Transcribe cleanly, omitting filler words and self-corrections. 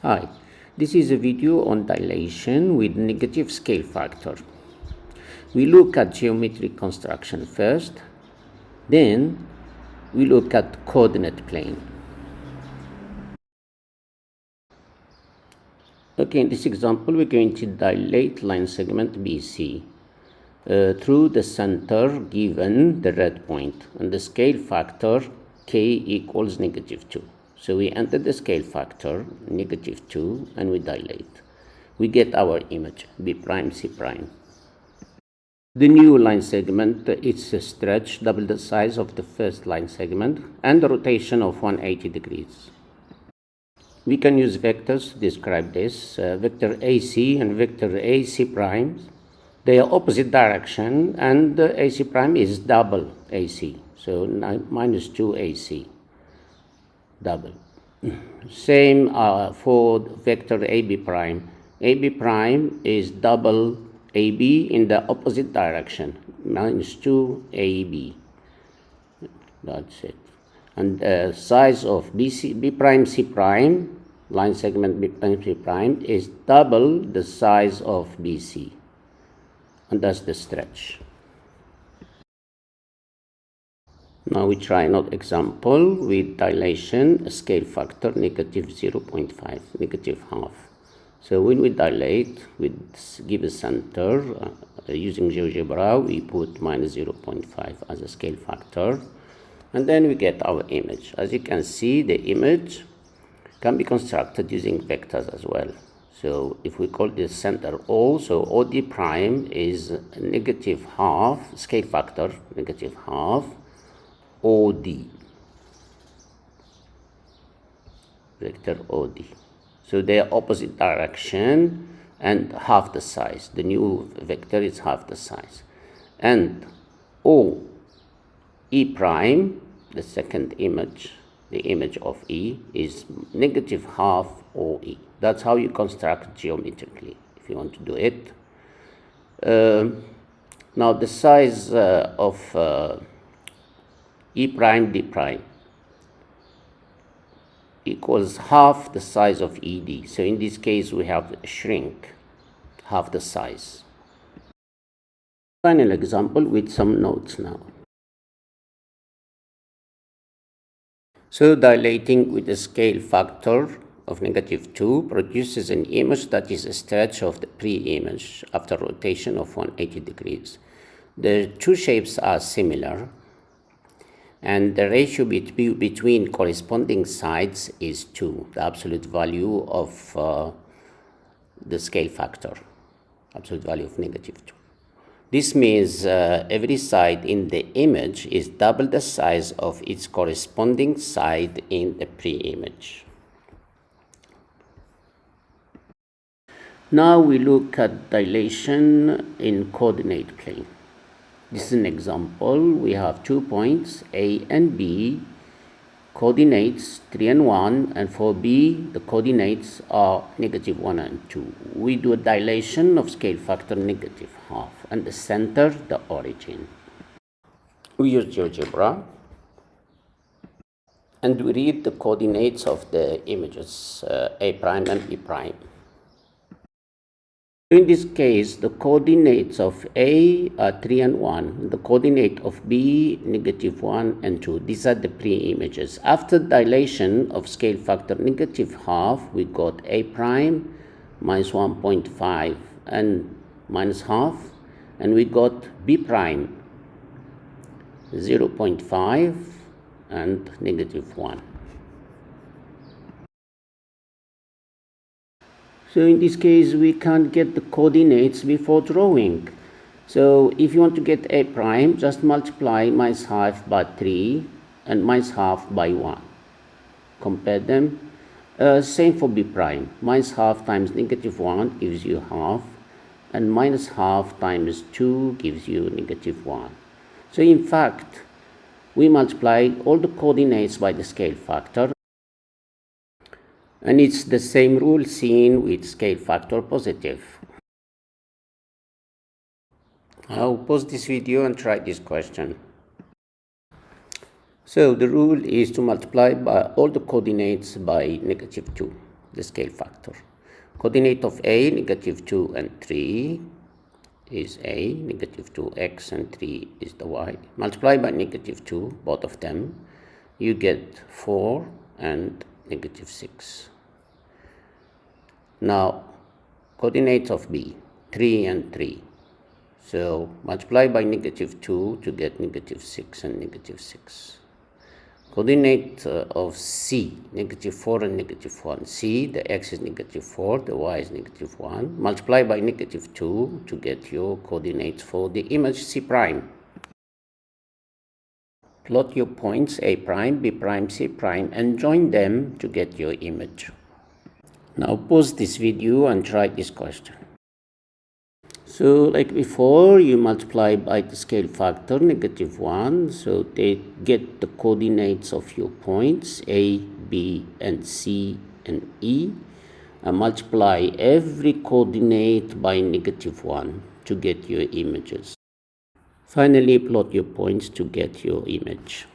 Hi, this is a video on dilation with negative scale factor. We look at geometric construction first, then we look at coordinate plane. Okay, in this example, we're going to dilate line segment BC through the center given the red point, and the scale factor k equals -2. So we enter the scale factor -2 and we dilate. We get our image B prime C prime. The new line segment is a stretch double the size of the first line segment and a rotation of 180 degrees. We can use vectors to describe this, vector AC and vector AC prime. They are opposite direction, and the AC prime is double AC, so -2 AC, double. Same for vector AB prime. AB prime is double AB in the opposite direction, -2 AB. That's it. And the size of B prime C prime, line segment B prime C prime, is double the size of BC. And that's the stretch. Now we try another example with dilation, a scale factor -0.5, -half. So when we dilate, we give a center, using GeoGebra, we put -0.5 as a scale factor, and then we get our image. As you can see, the image can be constructed using vectors as well. So if we call this center O, so OD prime is -half, scale factor -half, OD, vector OD. So they are opposite direction and half the size. The new vector is half the size. And O, E prime, the second image, the image of E, is -half OE. That's how you construct geometrically, if you want to do it. Now the size of E prime D prime equals half the size of ED. So in this case, we have shrink, half the size. Final example with some notes now. So dilating with a scale factor of -2 produces an image that is a stretch of the pre-image after rotation of 180 degrees. The two shapes are similar, and the ratio between corresponding sides is 2, the absolute value of the scale factor, absolute value of -2. This means every side in the image is double the size of its corresponding side in the pre-image. Now we look at dilation in coordinate plane. This is an example. We have 2 points, A and B, coordinates 3 and 1, and for B, the coordinates are -1 and 2. We do a dilation of scale factor -half, and the center, the origin. We use GeoGebra, and we read the coordinates of the images, A prime and B prime. In this case, the coordinates of A are 3 and 1, the coordinate of B, -1 and 2. These are the pre-images. After dilation of scale factor -half, we got A prime -1.5 and -half, and we got B prime 0.5 and -1. So in this case, we can't get the coordinates before drawing. So if you want to get A prime, just multiply -half by 3 and -half by 1. Compare them. Same for B prime. -half times -1 gives you half, and -half times 2 gives you -1. So in fact, we multiply all the coordinates by the scale factor. And it's the same rule seen with scale factor positive. I'll pause this video and try this question. So the rule is to multiply by all the coordinates by -2. the scale factor. Coordinate of A, negative 2 and 3 is A, negative 2x and 3 is the y. Multiply by negative 2, both of them, you get 4 and negative 6. Now, coordinates of B, 3 and 3. So, multiply by negative 2 to get negative 6 and negative 6. Coordinate of C, negative 4 and negative 1. C, the x is negative 4, the y is negative 1. Multiply by negative 2 to get your coordinates for the image C prime. Plot your points A prime, B prime, C prime and join them to get your image. Now pause this video and try this question. So like before, you multiply by the scale factor negative 1, so they get the coordinates of your points A, B and C and E, and multiply every coordinate by negative 1 to get your images. Finally, plot your points to get your image.